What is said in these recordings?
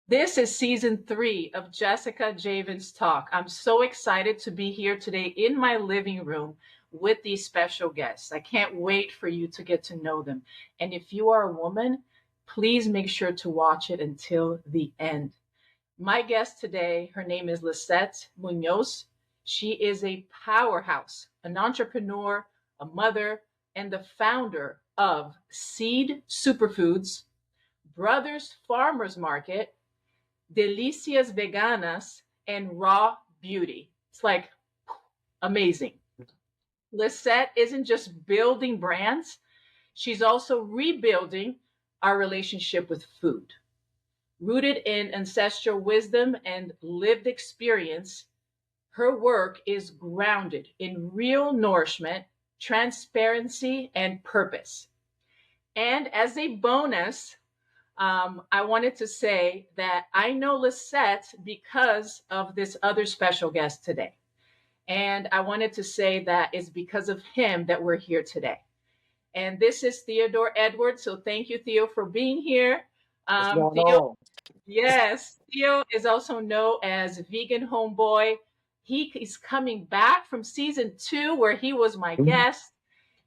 This is season 3 of Jessica Javens Talk. I'm so excited to be here today in my living room with these special guests. I can't wait for you to get to know them. And if you are a woman, please make sure to watch it until the end. My guest today, her name is Lissette Munoz. She is a powerhouse, an entrepreneur, a mother, and the founder of Seed Superfoods, Brothers Farmers Market, Delicias Veganas, and Raw Beauty. It's like amazing. Lissette isn't just building brands, she's also rebuilding our relationship with food. Rooted in ancestral wisdom and lived experience, her work is grounded in real nourishment, transparency, and purpose. And as a bonus, I wanted to say that I know Lissette because of this other special guest today. And I wanted to say that it's because of him that we're here today. And this is Theodore Edwards. So thank you, Theo, for being here. What's going Theo, on? yes, Theo is also known as Vegan Homeboy. He is coming back from season 2, where he was my guest.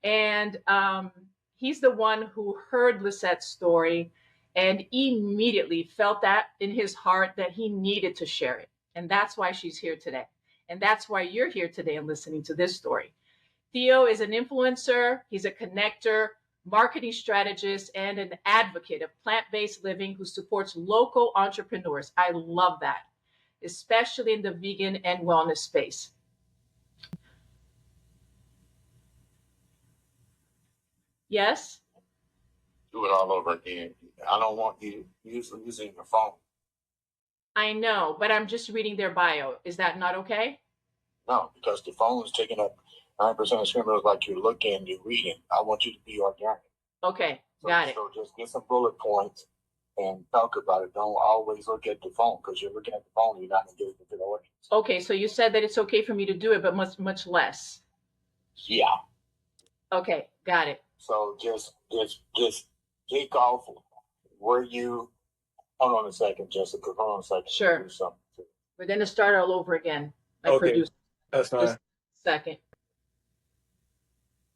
And he's the one who heard Lissette's story and immediately felt that in his heart that he needed to share it. And that's why she's here today. And that's why you're here today and listening to this story. Theo is an influencer, he's a connector, marketing strategist, and an advocate of plant-based living who supports local entrepreneurs. I love that, especially in the vegan and wellness space. Yes? Do it all over again. I don't want you using your phone. I know, but I'm just reading their bio. Is that not okay? No, because the phone is taking up 9% of the screen. Looks like you're looking, you're reading. I want you to be organic. Okay, got it. So just get some bullet points and talk about it. Don't always look at the phone, because you're looking at the phone, you're not going to get into the audience. Okay, so you said that it's okay for me to do it, but much less. Yeah. Okay, got it. So just take off where you. Hold on a second, Jessica. Hold on a second. Sure. Do something. We're going to start all over again. Okay, that's fine. Just a second.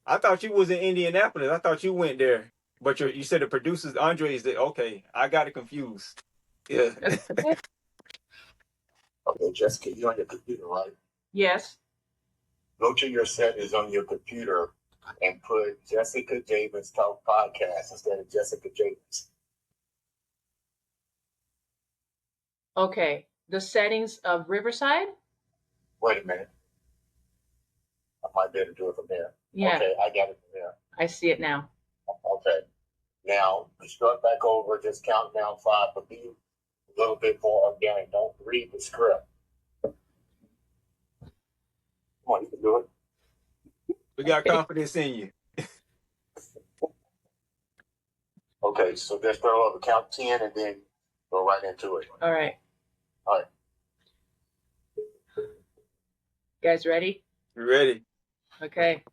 I thought you was in Indianapolis. I thought you went there, but you said the producers Andre is there. Okay, I got it confused. Yeah. Okay, Jessica, you're on your computer, right? Yes. Go to your settings on your computer and put Jessica Javens Talk Podcast instead of Jessica Javens. Okay. The settings of Riverside? Wait a minute. I might be able to do it from there. Yeah. Okay, I got it from there. I see it now. Okay. Now, start back over, just count down 5, but be a little bit more organic. Don't read the script. Come on, you can do it. We got confidence in you. Okay, so just throw over, count 10, and then go right into it. All right. All right. You guys ready? You ready? Okay.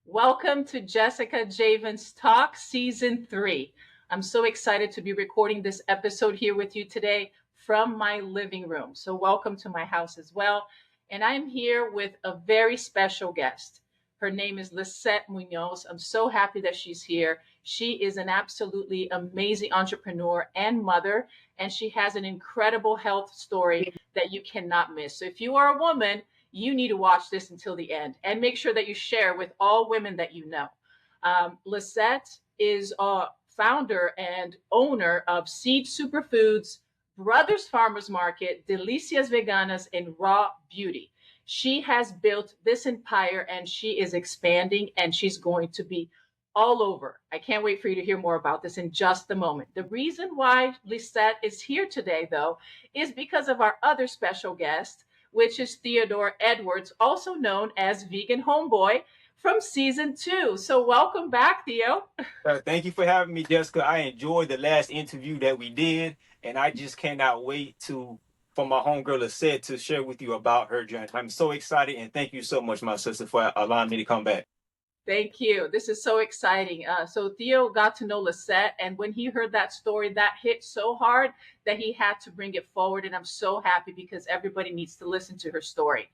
Welcome to Jessica Javens Talk Season 3. I'm so excited to be recording this episode here with you today from my living room. So welcome to my house as well. And I'm here with a very special guest. Her name is Lissette Munoz. I'm so happy that she's here. She is an absolutely amazing entrepreneur and mother, and she has an incredible health story that you cannot miss. So if you are a woman, you need to watch this until the end and make sure that you share with all women that you know. Lissette is a founder and owner of Seed Superfoods, Brothers Farmers Market, Delicias Veganas, and Raw Beauty. She has built this empire and she is expanding and she's going to be all over. I can't wait for you to hear more about this in just a moment. The reason why Lissette is here today, though, is because of our other special guest, which is Theodore Edwards, also known as Vegan Homeboy from season 2. So welcome back, Theo. Thank you for having me, Jessica. I enjoyed the last interview that we did, and I just cannot wait for my homegirl Lissette to share with you about her journey. I'm so excited, and thank you so much, my sister, for allowing me to come back. Thank you. This is so exciting. So Theo got to know Lissette, and when he heard that story, that hit so hard that he had to bring it forward. And I'm so happy because everybody needs to listen to her story.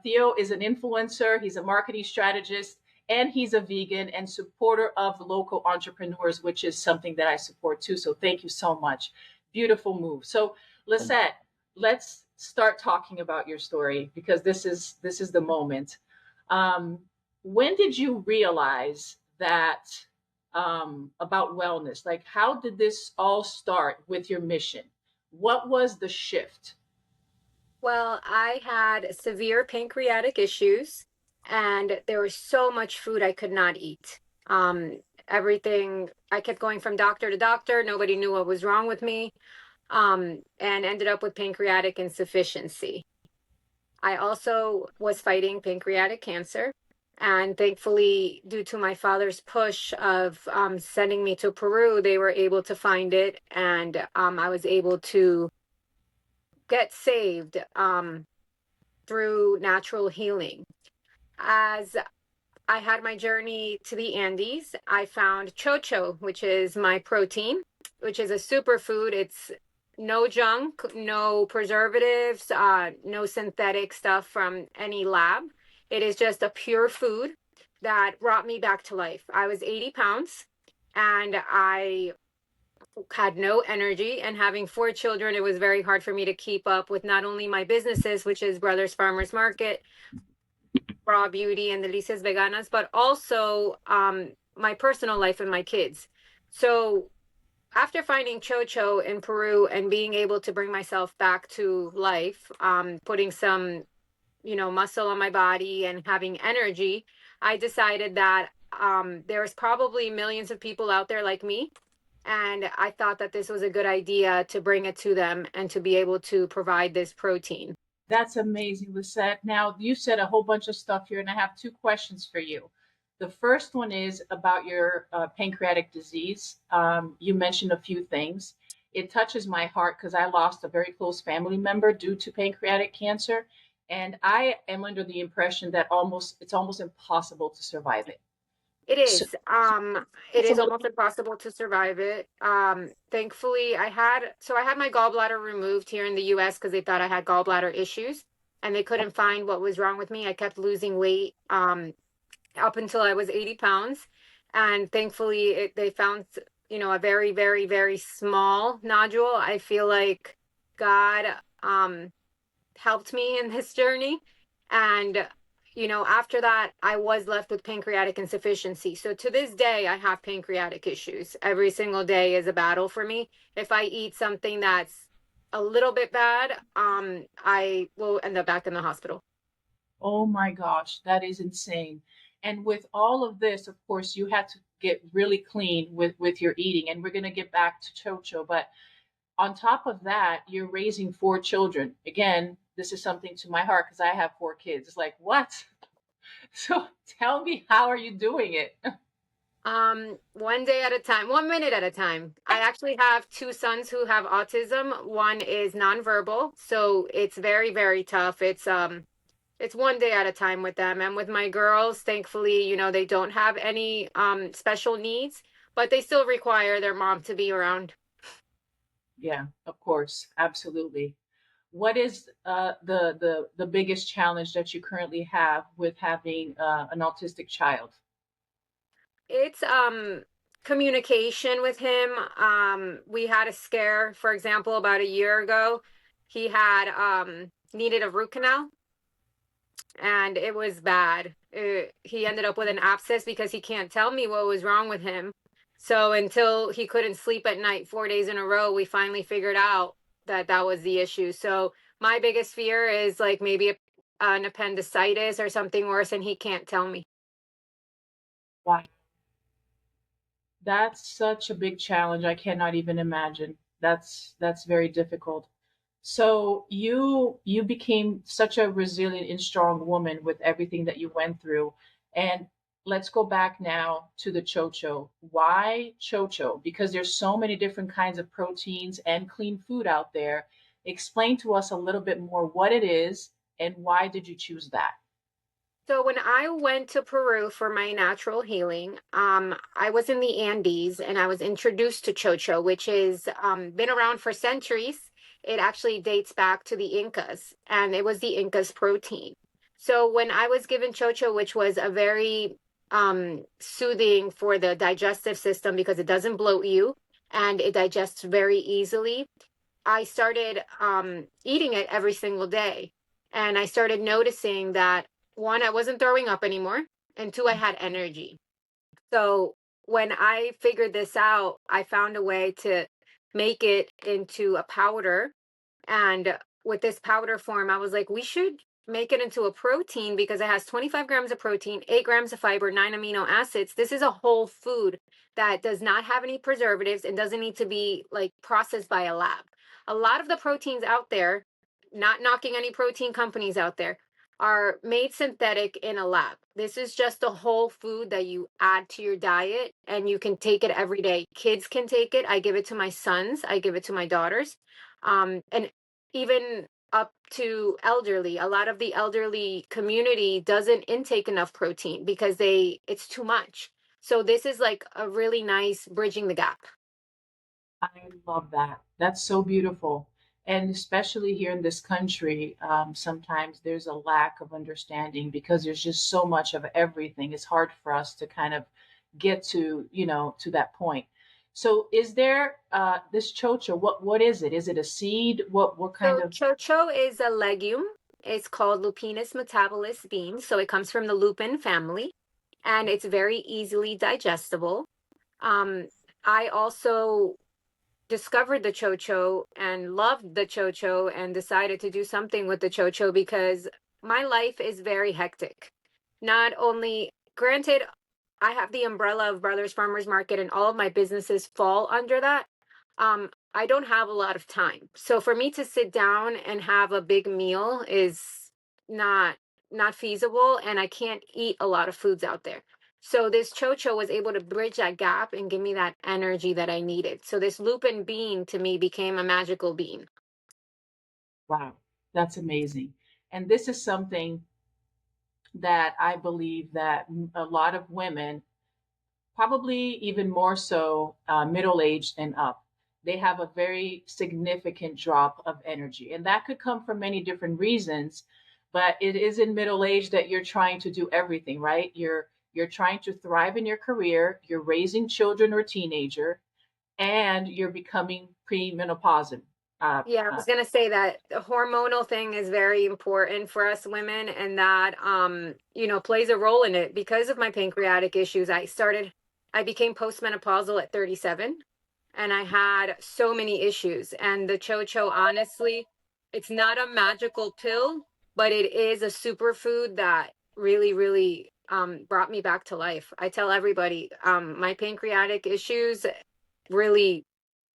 Theo is an influencer. He's a marketing strategist, and he's a vegan and supporter of local entrepreneurs, which is something that I support too. So thank you so much. Beautiful move. So Lissette, let's start talking about your story because this is the moment. Um, when did you realize that about wellness? Like, how did this all start with your mission? What was the shift? Well, I had severe pancreatic issues, and there was so much food I could not eat. Everything, I kept going from doctor to doctor. Nobody knew what was wrong with me, and ended up with pancreatic insufficiency. I also was fighting pancreatic cancer. And thankfully, due to my father's push of sending me to Peru, they were able to find it, and I was able to get saved through natural healing. As I had my journey to the Andes, I found chocho, which is my protein, which is a superfood. It's no junk, no preservatives, no synthetic stuff from any lab. It is just a pure food that brought me back to life. I was 80 pounds and I had no energy, and having 4 children, it was very hard for me to keep up with not only my businesses, which is Brothers Farmers Market, Raw Beauty, and Delicias Veganas, but also my personal life and my kids. So after finding chocho in Peru and being able to bring myself back to life, putting some, muscle on my body and having energy, I decided that there's probably millions of people out there like me. And I thought that this was a good idea to bring it to them and to be able to provide this protein. That's amazing, Lisette. Now, you said a whole bunch of stuff here, and I have two questions for you. The first one is about your pancreatic disease. You mentioned a few things. It touches my heart because I lost a very close family member due to pancreatic cancer, and I am under the impression that it's almost impossible to survive it. It So, is. It it's a is little, almost impossible to survive it. Thankfully, I had my gallbladder removed here in the US because they thought I had gallbladder issues and they couldn't find what was wrong with me. I kept losing weight up until I was 80 pounds. And thankfully, they found, a very, very, very small nodule. I feel like God helped me in this journey. And after that, I was left with pancreatic insufficiency. So to this day, I have pancreatic issues. Every single day is a battle for me. If I eat something that's a little bit bad, I will end up back in the hospital. oh my gosh, that is insane. And with all of this, of course, you had to get really clean with your eating, and we're going to get back to Chocho, but on top of that, you're raising 4 children. Again, this is something to my heart because I have 4 kids. It's like, what? So tell me, how are you doing it? One day at a time, 1 minute at a time. I actually have 2 sons who have autism. One is nonverbal, so it's very, very tough. It's one day at a time with them. And with my girls, thankfully, they don't have any special needs, but they still require their mom to be around. Yeah, of course, absolutely. What is the biggest challenge that you currently have with having an autistic child? It's communication with him. We had a scare, for example, about a year ago. He had needed a root canal and it was bad. He ended up with an abscess because he can't tell me what was wrong with him. So until he couldn't sleep at night 4 days in a row, we finally figured out that that was the issue. So my biggest fear is like maybe an appendicitis or something worse, and he can't tell me. Wow, that's such a big challenge. I cannot even imagine. That's very difficult. So you became such a resilient and strong woman with everything that you went through. And let's go back now to the chocho. Why chocho? Because there's so many different kinds of proteins and clean food out there. Explain to us a little bit more what it is and why did you choose that? So when I went to Peru for my natural healing, I was in the Andes and I was introduced to chocho, which is been around for centuries. It actually dates back to the Incas, and it was the Incas protein. So when I was given chocho, which was a very soothing for the digestive system because it doesn't bloat you and it digests very easily, I started eating it every single day. And I started noticing that one, I wasn't throwing up anymore, and two, I had energy. So when I figured this out, I found a way to make it into a powder. And with this powder form, I was like, we should make it into a protein because it has 25 grams of protein, 8 grams of fiber, 9 amino acids. This is a whole food that does not have any preservatives and doesn't need to be like processed by a lab. A lot of the proteins out there, not knocking any protein companies out there, are made synthetic in a lab. This is just a whole food that you add to your diet and you can take it every day. Kids can take it. I give it to my sons, I give it to my daughters. And even up to elderly, a lot of the elderly community doesn't intake enough protein because it's too much. So this is like a really nice bridging the gap. I love that. That's so beautiful. And especially here in this country, sometimes there's a lack of understanding because there's just so much of everything. It's hard for us to kind of get to, to that point. So is there this chocho? What is it? Is it a seed? What kind So of chocho is a legume. It's called Lupinus metabilis bean. So it comes from the lupin family and it's very easily digestible. Um, I also discovered the chocho and loved the chocho and decided to do something with the chocho because my life is very hectic. Not only, granted, I have the umbrella of Brothers Farmers Market and all of my businesses fall under that. I don't have a lot of time. So for me to sit down and have a big meal is not not feasible and I can't eat a lot of foods out there. So this chocho was able to bridge that gap and give me that energy that I needed. So this lupin bean to me became a magical bean. wow, that's amazing. And this is something that I believe that a lot of women, probably even more so middle aged and up, they have a very significant drop of energy. And that could come from many different reasons, but it is in middle age that you're trying to do everything, right? You're trying to thrive in your career, you're raising children or teenager, and you're becoming premenopausal. Uh, Yeah, I uh, was gonna say that the hormonal thing is very important for us women, and that plays a role in it. Because of my pancreatic issues, I became postmenopausal at 37, and I had so many issues. And the chocho, honestly, it's not a magical pill, but it is a superfood that really, really brought me back to life. I tell everybody, my pancreatic issues really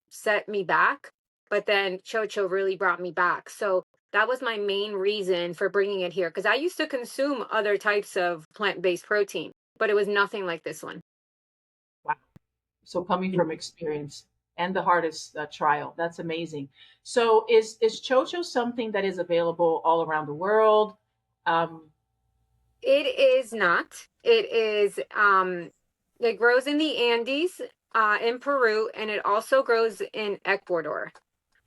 set me back, but then chocho really brought me back. So that was my main reason for bringing it here because I used to consume other types of plant-based protein, but it was nothing like this one. wow. So coming from experience and the hardest trial, that's amazing. So is chocho something that is available all around the world? Um, It is not. It grows in the Andes, in Peru, and it also grows in Ecuador.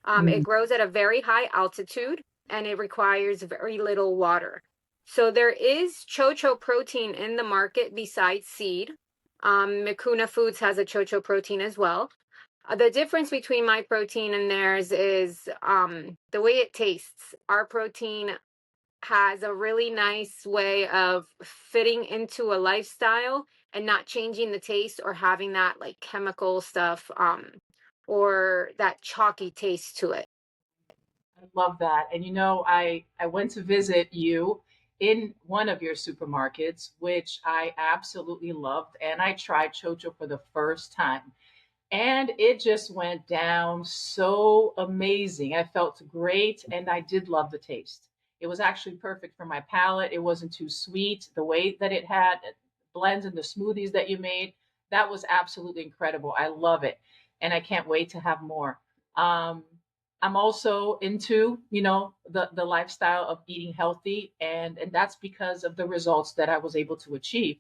It mm, grows at a very high altitude and it requires very little water. So there is chocho protein in the market besides seed. Mikuna Foods has a chocho protein as well. The difference between my protein and theirs is the way it tastes. Our protein has a really nice way of fitting into a lifestyle and not changing the taste or having that like chemical stuff or that chalky taste to it. I love that. And I went to visit you in one of your supermarkets, which I absolutely loved, and I tried chocho for the first time. And it just went down so amazing. I felt great and I did love the taste. It was actually perfect for my palate. It wasn't too sweet. The way that it had blends in the smoothies that you made, that was absolutely incredible. I love it. And I can't wait to have more. Um, I'm also into, the lifestyle of eating healthy, and that's because of the results that I was able to achieve.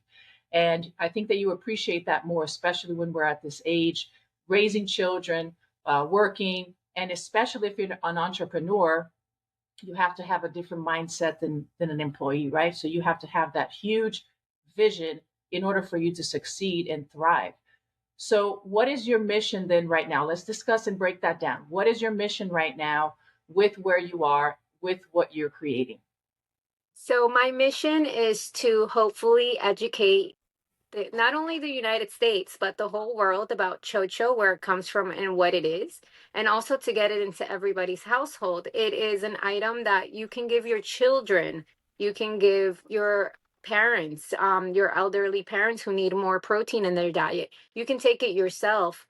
And I think that you appreciate that more, especially when we're at this age, raising children, working, and especially if you're an entrepreneur, you have to have a different mindset than an employee, right? So you have to have that huge vision in order for you to succeed and thrive. So, what is your mission then right now? Let's discuss and break that down. What is your mission right now with where you are, with what you're creating? So my mission is to hopefully educate not only the United States, but the whole world about chocho, where it comes from and what it is, and also to get it into everybody's household. It is an item that you can give your children, you can give your parents, your elderly parents who need more protein in their diet. You can take it yourself.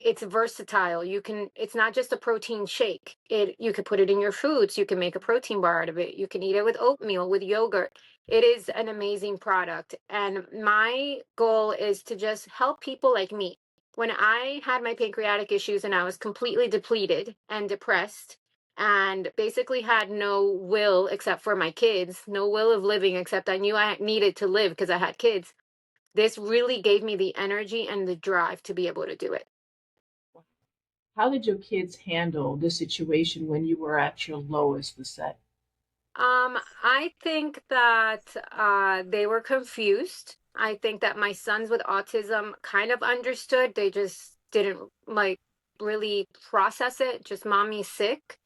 It's versatile. It's not just a protein shake. You could put it in your foods. You can make a protein bar out of it. You can eat it with oatmeal, with yogurt. It is an amazing product. And my goal is to just help people like me. When I had my pancreatic issues and I was completely depleted and depressed and basically had no will except for my kids, no will of living, except I knew I needed to live because I had kids. This really gave me the energy and the drive to be able to do it. How did your kids handle this situation when you were at your lowest, Lisette? I think that they were confused. I think that my sons with autism kind of understood. They just didn't like really process it. Just mommy's sick.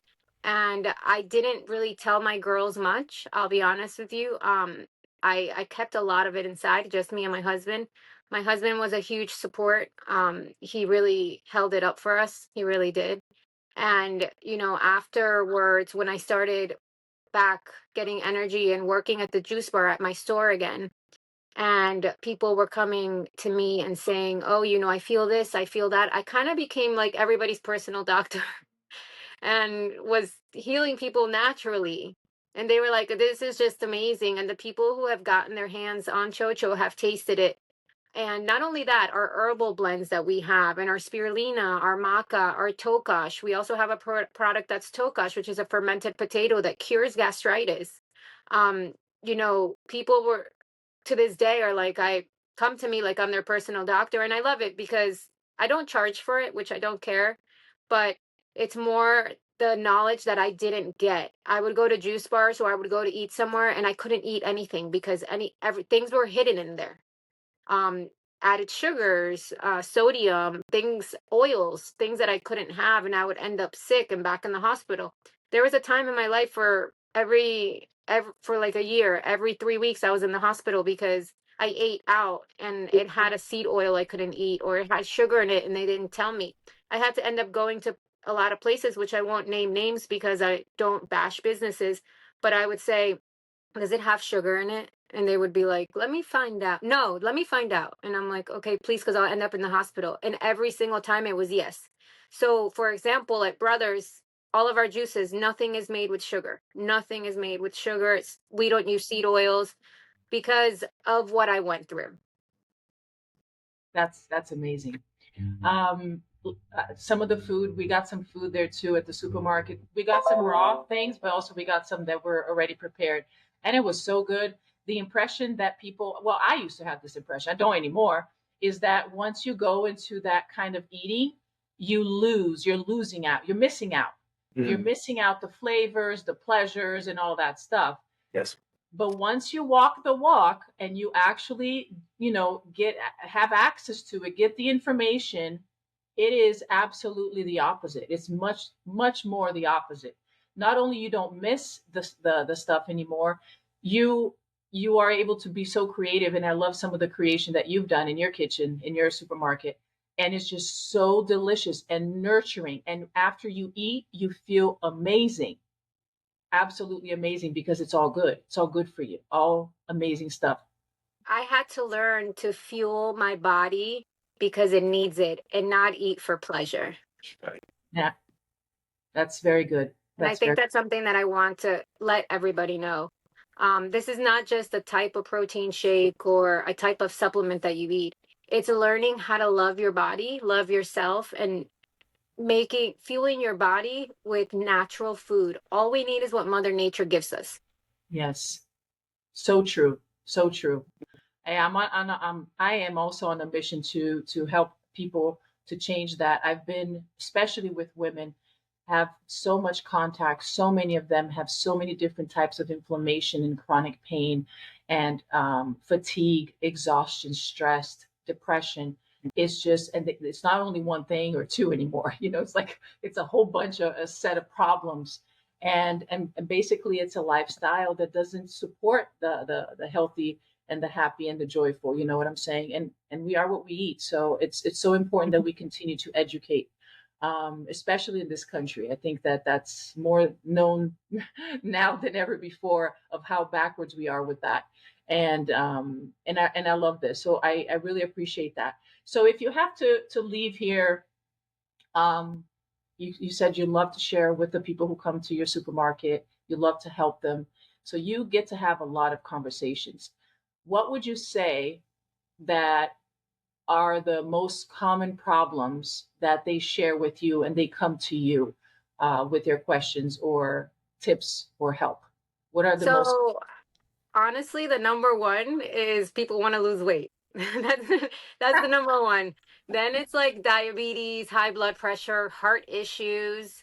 And I didn't really tell my girls much, I'll be honest with you. I kept a lot of it inside, just me and my husband. My husband was a huge support. He really held it up for us. He really did. And, afterwards, when I started back getting energy and working at the juice bar at my store again, and people were coming to me and saying, oh, I feel this, I feel that, I kind of became like everybody's personal doctor and was healing people naturally. And they were like, this is just amazing. And the people who have gotten their hands on chocho have tasted it. And not only that, our herbal blends that we have, and our spirulina, our maca, our tokash. We also have a product that's tokash, which is a fermented potato that cures gastritis. Um, people were to this day are like, I come to me like I'm their personal doctor, and I love it because I don't charge for it, which I don't care, but it's more the knowledge that I didn't get. I would go to juice bars or I would go to eat somewhere and I couldn't eat anything because things were hidden in there. um, Added sugars, sodium, oils, things that I couldn't have, and I would end up sick and back in the hospital. There was a time in my life for for like a year, every 3 weeks, I was in the hospital because I ate out and it had a seed oil I couldn't eat, or it had sugar in it and they didn't tell me. I had to end up going to a lot of places, which I won't name names because I don't bash businesses, but I would say, does it have sugar in it? And they would be like, let me find out. No, let me find out. And I'm like, okay, please, because I'll end up in the hospital. And every single time it was yes. So, for example, at Brothers, all of our juices, nothing is made with sugar. Nothing is made with sugar. We don't use seed oils because of what I went through. That's amazing. Some of the food, we got some food there too at the supermarket. We got some raw things, but also we got some that were already prepared, and it was so good. The impression that people, well, I used to have this impression, I don't anymore, is that once you go into that kind of eating, you're losing out, you're missing out. You're missing out the flavors, the pleasures, and all that stuff. Yes. But once you walk the walk and you actually, have access to it, get the information, it is absolutely the opposite. It's much, much more the opposite. Not only you don't miss the stuff anymore, you you are able to be so creative. And I love some of the creation that you've done in your kitchen, in your supermarket. And it's just so delicious and nurturing. And after you eat, you feel amazing, absolutely amazing, because it's all good. It's all good for you. All amazing stuff. I had to learn to fuel my body because it needs it and not eat for pleasure. Right. Yeah, that's very good. And I think that's something that I want to let everybody know. This is not just a type of protein shake or a type of supplement that you eat. It's learning how to love your body, love yourself, and fueling your body with natural food. All we need is what Mother Nature gives us. Yes. So true. So true. I am also on a mission to help people to change that. I've been, especially with women, have so much contact. So many of them have so many different types of inflammation and chronic pain, and fatigue, exhaustion, stress, depression. It's just, and it's not only one thing or two anymore. You know, it's like it's a whole bunch of a set of problems, and basically it's a lifestyle that doesn't support the healthy and the happy and the joyful. You know what I'm saying? And we are what we eat. So it's so important that we continue to educate, especially in this country. I think that that's more known now than ever before of how backwards we are with that. And I love this. So I really appreciate that. So if you have to leave here, um, you said you love to share with the people who come to your supermarket. You love to help them. So you get to have a lot of conversations. What would you say that are the most common problems that they share with you and they come to you with their questions or tips or help? What are the most? So honestly, the number one is people want to lose weight. That's that's the number one. Then it's like diabetes, high blood pressure, heart issues,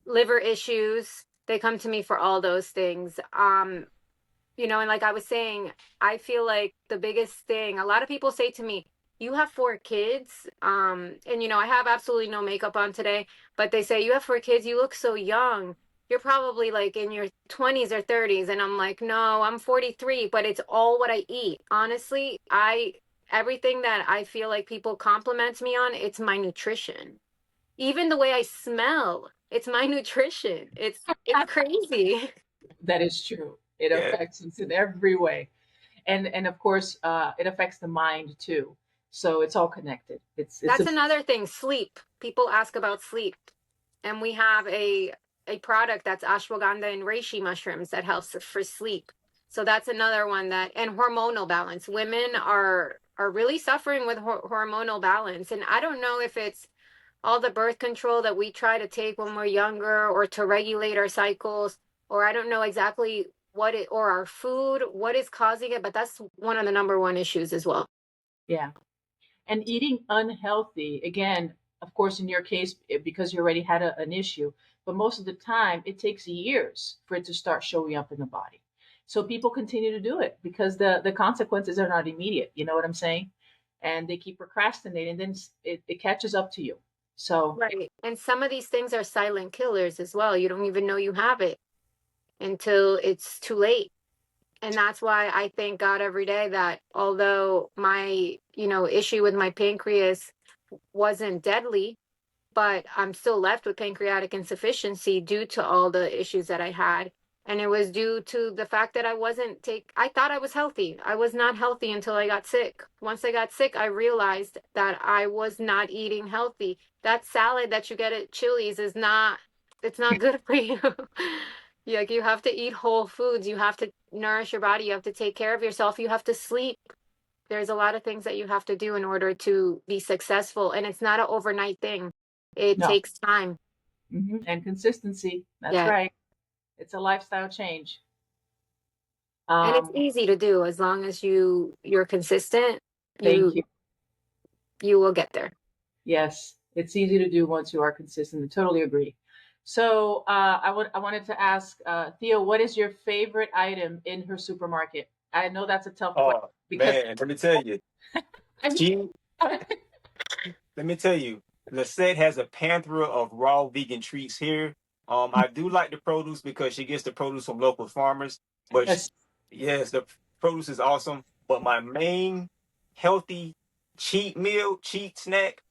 liver issues. They come to me for all those things. And like I was saying, I feel like the biggest thing, a lot of people say to me, you have 4 kids. And I have absolutely no makeup on today, but they say, you have 4 kids, you look so young. You're probably like in your 20s or 30s. And I'm like, no, I'm 43, but it's all what I eat. Honestly, everything that I feel like people compliment me on, it's my nutrition. Even the way I smell, it's my nutrition. It's crazy. That is true. It Yeah. affects us in every way, and of course, it affects the mind too. So it's all connected. It's a That's another thing, sleep. People ask about sleep. And we have a product that's ashwagandha and reishi mushrooms that helps for sleep. So that's another one and hormonal balance. Women are really suffering with hormonal balance. And I don't know if it's all the birth control that we try to take when we're younger or to regulate our cycles, or I don't know exactly or our food, what is causing it, but that's one of the number one issues as well. Yeah. And eating unhealthy, again, of course, in your case, because you already had an issue, but most of the time it takes years for it to start showing up in the body. So people continue to do it because the consequences are not immediate. You know what I'm saying? And they keep procrastinating, then it catches up to you. So Right. And some of these things are silent killers as well. You don't even know you have it until it's too late. And that's why I thank God every day that although my, issue with my pancreas wasn't deadly, but I'm still left with pancreatic insufficiency due to all the issues that I had. And it was due to the fact that I thought I was healthy. I was not healthy until I got sick. Once I got sick, I realized that I was not eating healthy. That salad that you get at Chili's it's not good for you. Like you have to eat whole foods. You have to nourish your body. You have to take care of yourself. You have to sleep. There's a lot of things that you have to do in order to be successful. And it's not an overnight thing. It no. takes time. And consistency. That's Yeah. right. It's a lifestyle change. And it's easy to do as long as you're consistent. Thank you. You will get there. Yes, it's easy to do once you are consistent. I totally agree. So I wanted to ask Theo, what is your favorite item in her supermarket? I know that's a tough question Oh because man, let me tell you. I mean, She let me tell you, Lissette has a plethora of raw vegan treats here. I do like the produce because she gets the produce from local farmers. But yes, yes, the produce is awesome. But my main healthy cheat snack,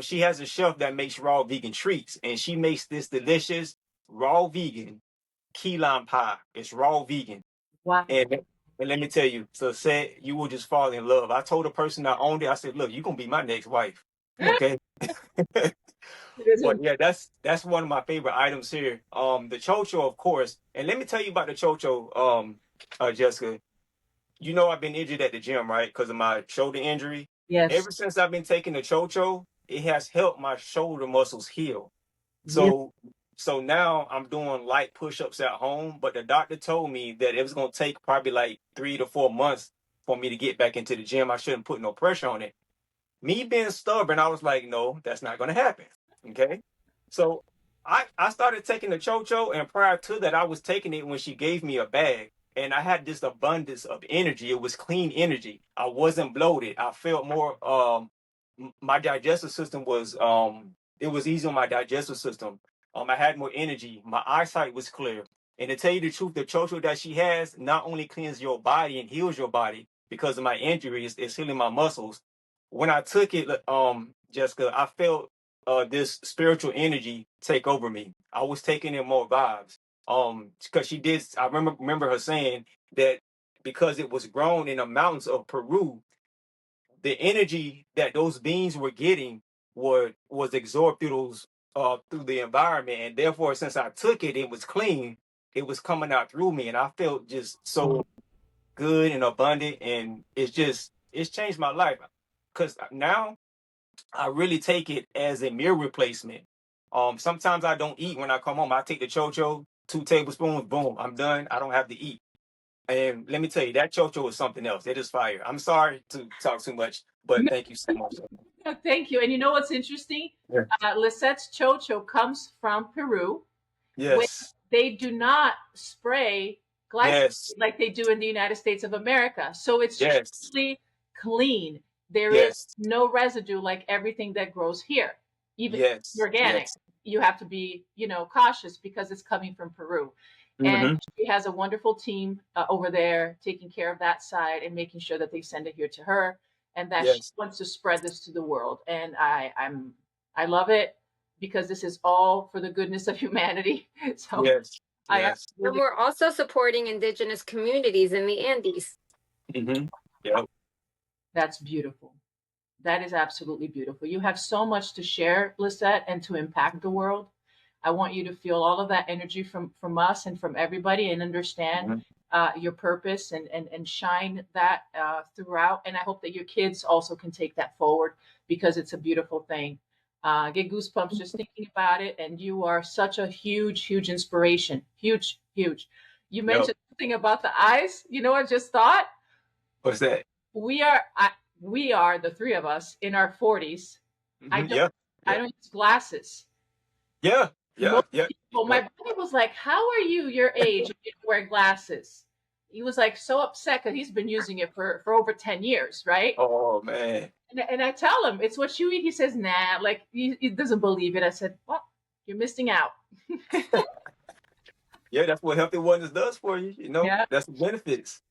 she has a chef that makes raw vegan treats, and she makes this delicious raw vegan key lime pie. It's raw vegan. wow. And let me tell you, so said you will just fall in love. I told the person that owned it, I said, look, you're gonna be my next wife. Okay. It is But yeah, that's one of my favorite items here. The chocho, of course. And let me tell you about the chocho, Jessica. I've been injured at the gym, right? Because of my shoulder injury. yes, Ever since I've been taking the chocho, it has helped my shoulder muscles heal. So now I'm doing light push-ups at home, but the doctor told me that it was gonna take probably like 3 to 4 months for me to get back into the gym. I shouldn't put no pressure on it. Me being stubborn, I was like, no, that's not gonna happen. Okay. So I started taking the chocho, and prior to that, I was taking it when she gave me a bag. And I had this abundance of energy. It was clean energy. I wasn't bloated. I felt more my digestive system was it was easy on my digestive system. I had more energy. My eyesight was clear. And to tell you the truth, the chocho that she has not only cleans your body and heals your body because of my injuries, it's healing my muscles. When I took it, Jessica, I felt this spiritual energy take over me. I was taking in more vibes. Because she did. I remember her saying that because it was grown in the mountains of Peru, the energy that those beings were getting was absorbed through those through the environment, and therefore, since I took it, it was clean. It was coming out through me, and I felt just so good and abundant, and it's changed my life. Because now I really take it as a meal replacement. Sometimes I don't eat when I come home. I take the chocho, 2 tablespoons, boom, I'm done. I don't have to eat. And let me tell you, that chocho is something else. It is fire. I'm sorry to talk too much, but thank you so much. Thank you. And you know what's interesting? Yeah. Lissette's chocho comes from Peru, where Yes. they do not spray glyphosate Yes. like they do in the United States of America. So it's Yes. truly clean. There is Yes. no residue like everything that grows here, even Yes. organic. Yes. You have to be, cautious because it's coming from Peru. And Mm-hmm. she has a wonderful team over there taking care of that side and making sure that they send it here to her and that she Yes. wants to spread this to the world. And I love it because this is all for the goodness of humanity. So Yes. I Yes. And absolutely, we're also supporting indigenous communities in the Andes. Mm-hmm. Yep. that's beautiful. That is absolutely beautiful. You have so much to share, Lisette, and to impact the world. I want you to feel all of that energy from us and from everybody, and understand Mm-hmm. your purpose, and shine that throughout. And I hope that your kids also can take that forward because it's a beautiful thing. I get goosebumps just thinking about it. And you are such a huge, huge inspiration. Huge, huge. You Yep. mentioned something about the eyes. You know, I just thought What's that? we are we are the three of us in our 40s. I Mm-hmm. don't Yeah. I Yeah. don't use glasses. Yeah. Yeah. Most Yeah. people, my Yep. brother was like, "How are you your age and you don't wear glasses?" He was like so upset because he's been using it for over 10 years, right? Oh man. And I tell him it's what you eat. He says, "Nah," like he doesn't believe it. I said, "Well, you're missing out." Yeah, that's what Healthy Wonders does for you. Yeah, That's the benefits.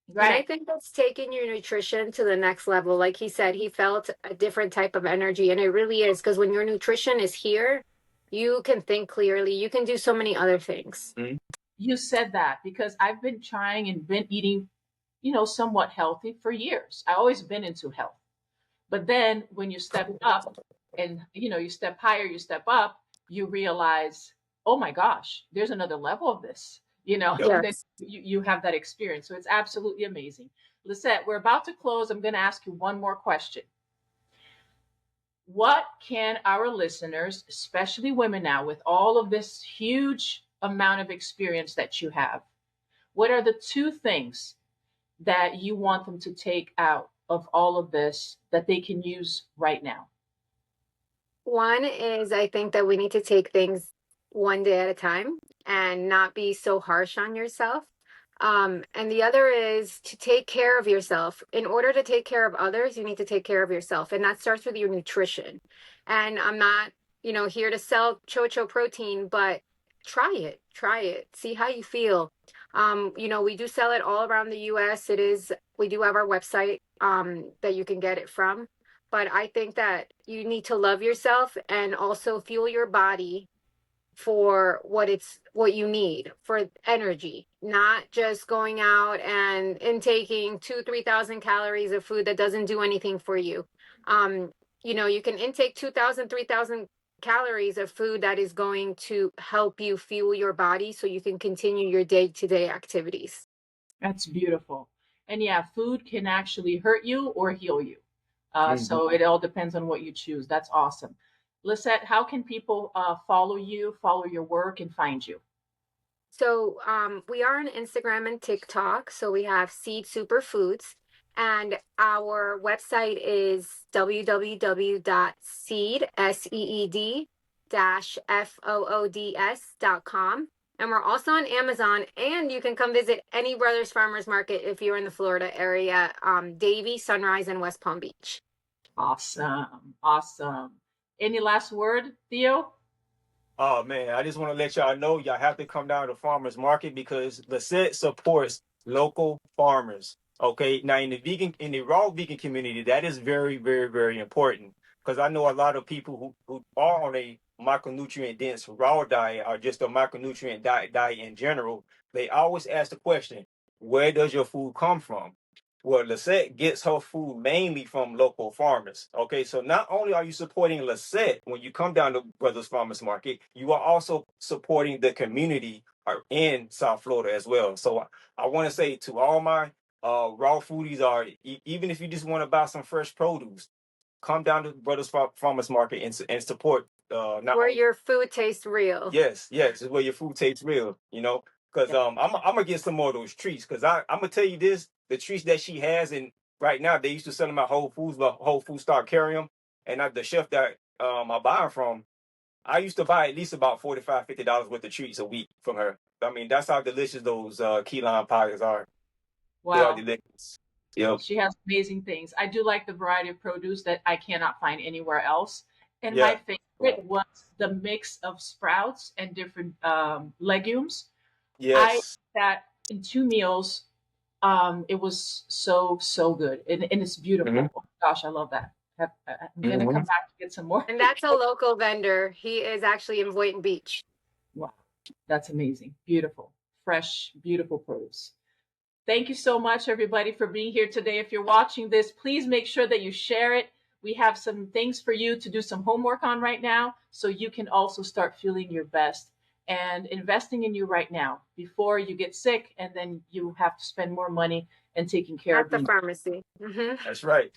And I right. think that's taking your nutrition to the next level. Like he said, he felt a different type of energy. And it really is because when your nutrition is here, you can think clearly. You can do so many other things. Mm-hmm. You said that because I've been trying and been eating, somewhat healthy for years. I always been into health. But then when you step up and you step higher, you step up, you realize, oh my gosh, there's another level of this, Yep. and then Yes. you have that experience. So it's absolutely amazing. Lisette, we're about to close. I'm going to ask you one more question. What can our listeners, especially women now, with all of this huge amount of experience that you have, what are the two things that you want them to take out of all of this that they can use right now? One is I think that we need to take things one day at a time and not be so harsh on yourself. And the other is to take care of yourself. In order to take care of others, you need to take care of yourself. And that starts with your nutrition. And I'm not, here to sell chocho protein, but try it, see how you feel. We do sell it all around the US. We do have our website that you can get it from. But I think that you need to love yourself and also fuel your body for what you need for energy, not just going out and intaking 3,000 calories of food that doesn't do anything for you. You can intake 2,000, 3,000 calories of food that is going to help you fuel your body so you can continue your day-to-day activities. That's beautiful. And yeah, food can actually hurt you or heal you. So it all depends on what you choose. That's awesome. Lissette, how can people follow you, follow your work, and find you? So we are on Instagram and TikTok. So we have Seed Superfoods. And our website is www.seed-foods.com. And we're also on Amazon. And you can come visit any Brothers Farmers Market if you're in the Florida area, Davie, Sunrise, and West Palm Beach. Awesome. Awesome. Any last word, Theo? Oh man, I just want to let y'all know y'all have to come down to farmers market because Lissette supports local farmers. Okay, now in the raw vegan community, that is very, very, very important because I know a lot of people who are on a micronutrient dense raw diet or just a micronutrient diet in general. They always ask the question, where does your food come from? Well, Lissette gets her food mainly from local farmers. Okay, so not only are you supporting Lissette when you come down to Brothers Farmers Market, you are also supporting the community in South Florida as well. So I want to say to all my raw foodies, even if you just want to buy some fresh produce, come down to Brothers Farmers Market and support. Where your food tastes real. Yes, it's where your food tastes real. Because I'm gonna get some more of those treats. Because I'm gonna tell you this: the treats that she has, and right now they used to sell them at Whole Foods, but Whole Foods start carrying them. And the chef that I buy them from, I used to buy at least about $45-50 worth of treats a week from her. I mean, that's how delicious those key lime pies are. They are Wow. delicious. Yep. She has amazing things. I do like the variety of produce that I cannot find anywhere else. And my Yeah. favorite was the mix of sprouts and different legumes. I ate Yes. that in 2 meals. It was so good, and it's beautiful. Oh, gosh, I love that. I'm gonna come back to get some more. And that's a local vendor. He is actually in Boynton Beach. Wow, that's amazing. Beautiful, fresh, beautiful produce. Thank you so much, everybody, for being here today. If you're watching this, please make sure that you share it. We have some things for you to do some homework on right now so you can also start feeling your best and investing in you right now before you get sick and then you have to spend more money and taking care At of the you. pharmacy. That's right.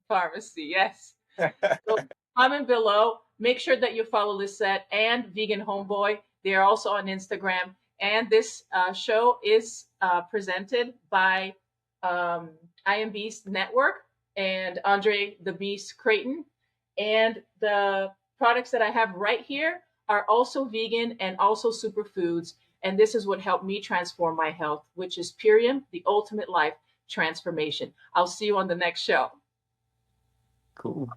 Pharmacy, yes. So comment below. Make sure that you follow Lissette and Vegan Homeboy. They are also on Instagram. And this show is presented by I Am Beast Network and Andre the Beast Creighton. And the products that I have right here are also vegan and also superfoods. And this is what helped me transform my health, which is Purium, the ultimate life transformation. I'll see you on the next show. Cool.